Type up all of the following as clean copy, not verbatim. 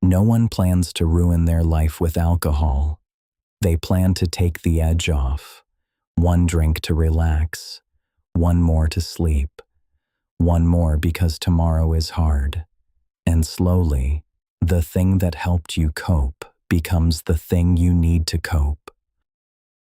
No one plans to ruin their life with alcohol. They plan to take the edge off. One drink to relax, one more to sleep, one more because tomorrow is hard. And slowly, the thing that helped you cope becomes the thing you need to cope.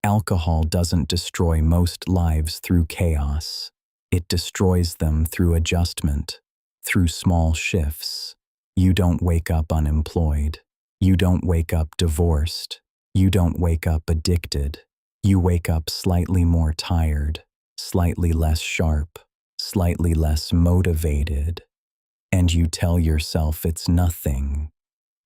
Alcohol doesn't destroy most lives through chaos. It destroys them through adjustment, through small shifts. You don't wake up unemployed. You don't wake up divorced. You don't wake up addicted. You wake up slightly more tired, slightly less sharp, slightly less motivated. And you tell yourself it's nothing,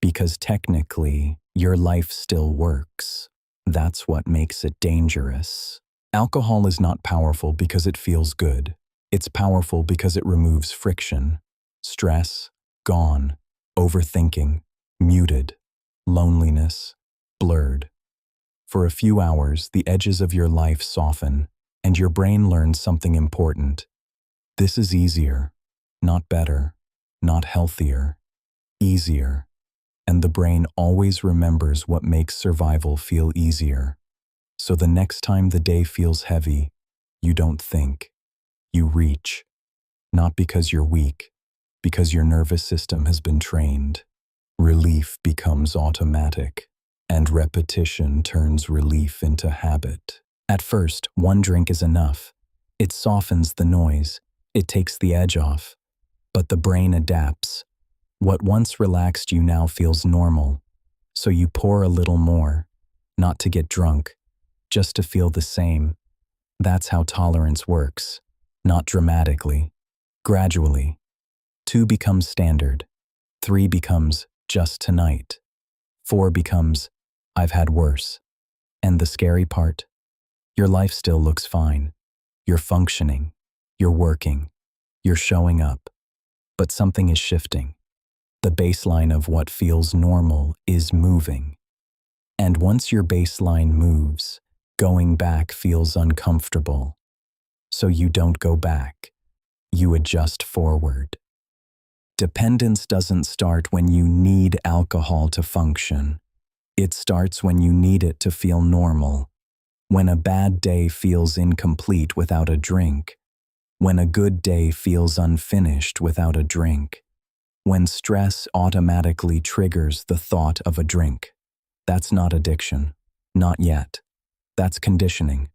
because technically, your life still works. That's what makes it dangerous. Alcohol is not powerful because it feels good. It's powerful because it removes friction. Stress, gone. Overthinking, muted. Loneliness, blurred. For a few hours, the edges of your life soften, and your brain learns something important. This is easier, not better, not healthier, easier. And the brain always remembers what makes survival feel easier. So the next time the day feels heavy, you don't think, you reach. Not because you're weak, because your nervous system has been trained. Relief becomes automatic, and repetition turns relief into habit. At first, one drink is enough. It softens the noise, it takes the edge off. But the brain adapts. What once relaxed you now feels normal, so you pour a little more, not to get drunk, just to feel the same. That's how tolerance works, not dramatically, gradually. 2 becomes standard, 3 becomes just tonight, 4 becomes I've had worse. And the scary part? Your life still looks fine. You're functioning, you're working, you're showing up, but something is shifting. The baseline of what feels normal is moving. And once your baseline moves, going back feels uncomfortable. So you don't go back. You adjust forward. Dependence doesn't start when you need alcohol to function. It starts when you need it to feel normal. When a bad day feels incomplete without a drink. When a good day feels unfinished without a drink. When stress automatically triggers the thought of a drink. That's not addiction. Not yet. That's conditioning.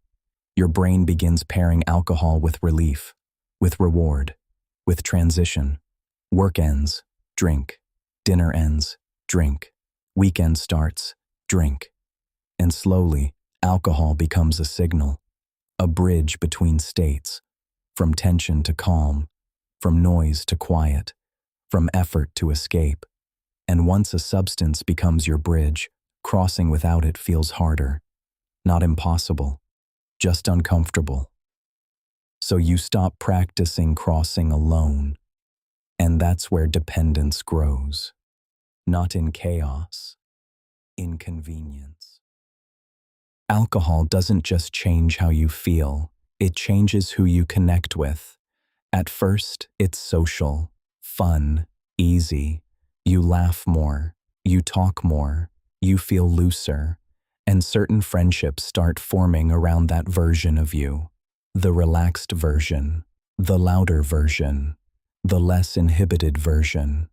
Your brain begins pairing alcohol with relief, with reward, with transition. Work ends, drink. Dinner ends, drink. Weekend starts, drink. And slowly, alcohol becomes a signal, a bridge between states, from tension to calm, from noise to quiet, from effort to escape. And once a substance becomes your bridge, crossing without it feels harder. Not impossible, just uncomfortable. So you stop practicing crossing alone. And that's where dependence grows. Not in chaos, in convenience. Alcohol doesn't just change how you feel, it changes who you connect with. At first, it's social, fun, easy. You laugh more, you talk more, you feel looser, and certain friendships start forming around that version of you. The relaxed version, the louder version, the less inhibited version.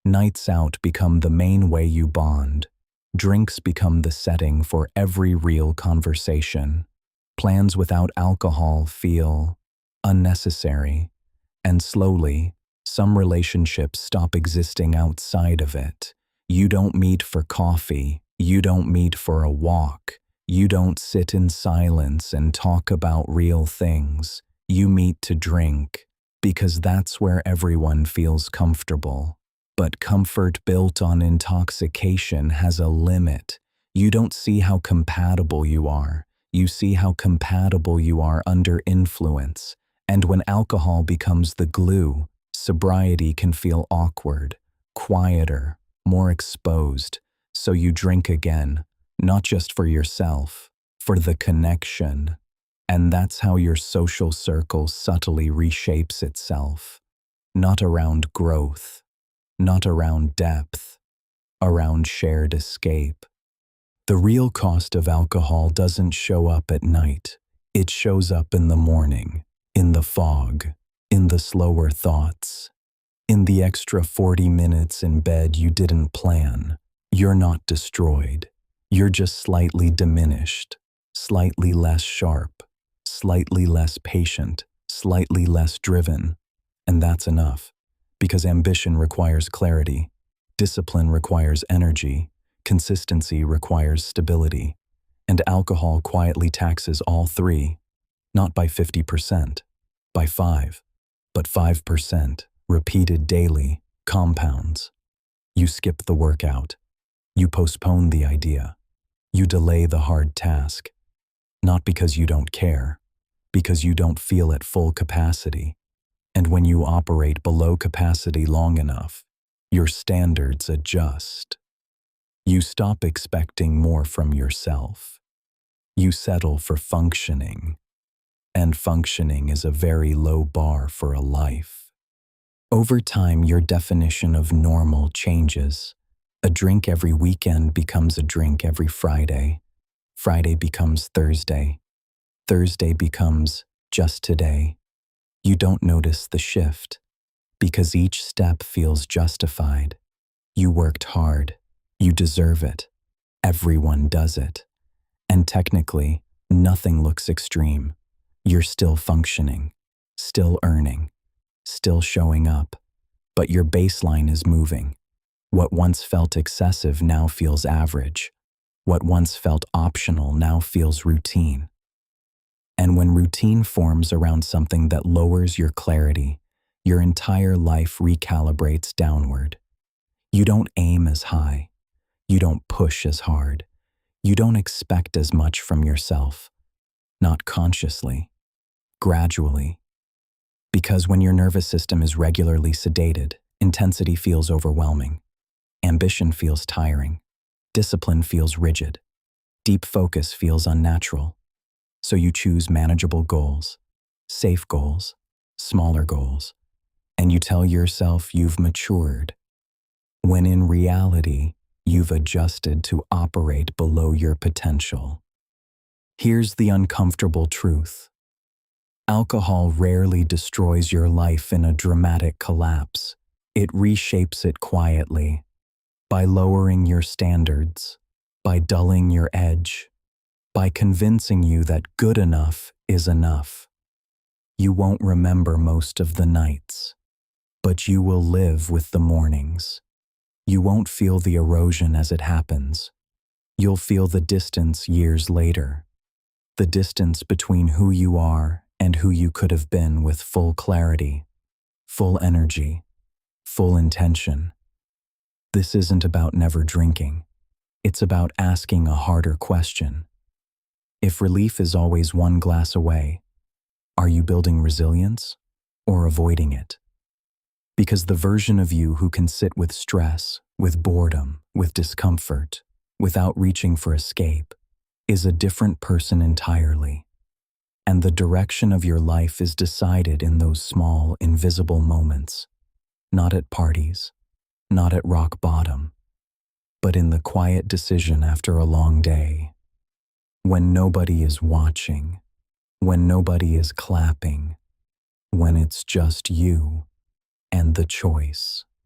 Nights out become the main way you bond. Drinks become the setting for every real conversation. Plans without alcohol feel unnecessary, and slowly, some relationships stop existing outside of it. You don't meet for coffee, you don't meet for a walk, you don't sit in silence and talk about real things. You meet to drink, because that's where everyone feels comfortable. But comfort built on intoxication has a limit. You don't see how compatible you are. You see how compatible you are under influence. And when alcohol becomes the glue, sobriety can feel awkward, quieter, more exposed. So you drink again, not just for yourself, for the connection. And that's how your social circle subtly reshapes itself. Not around growth, not around depth, around shared escape. The real cost of alcohol doesn't show up at night. It shows up in the morning, in the fog, in the slower thoughts, in the extra 40 minutes in bed you didn't plan. You're not destroyed. You're just slightly diminished, slightly less sharp, slightly less patient, slightly less driven. And that's enough, because ambition requires clarity, discipline requires energy, consistency requires stability, and alcohol quietly taxes all three, not by 50%, by 5, but 5%, repeated daily, compounds. You skip the workout. You postpone the idea. You delay the hard task. Not because you don't care, because you don't feel at full capacity. And when you operate below capacity long enough, your standards adjust. You stop expecting more from yourself. You settle for functioning. And functioning is a very low bar for a life. Over time, your definition of normal changes. A drink every weekend becomes a drink every Friday. Friday becomes Thursday. Thursday becomes just today. You don't notice the shift because each step feels justified. You worked hard. You deserve it. Everyone does it. And technically, nothing looks extreme. You're still functioning, still earning, still showing up, but your baseline is moving. What once felt excessive now feels average. What once felt optional now feels routine. And when routine forms around something that lowers your clarity, your entire life recalibrates downward. You don't aim as high. You don't push as hard. You don't expect as much from yourself. Not consciously, gradually. Because when your nervous system is regularly sedated, intensity feels overwhelming. Ambition feels tiring. Discipline feels rigid. Deep focus feels unnatural. So you choose manageable goals, safe goals, smaller goals, and you tell yourself you've matured, when in reality, you've adjusted to operate below your potential. Here's the uncomfortable truth. Alcohol rarely destroys your life in a dramatic collapse. It reshapes it quietly, by lowering your standards, by dulling your edge, by convincing you that good enough is enough. You won't remember most of the nights, but you will live with the mornings. You won't feel the erosion as it happens. You'll feel the distance years later, the distance between who you are and who you could have been with full clarity, full energy, full intention. This isn't about never drinking. It's about asking a harder question. If relief is always one glass away, are you building resilience or avoiding it? Because the version of you who can sit with stress, with boredom, with discomfort, without reaching for escape, is a different person entirely. And the direction of your life is decided in those small, invisible moments, not at parties, not at rock bottom, but in the quiet decision after a long day, when nobody is watching, when nobody is clapping, when it's just you and the choice.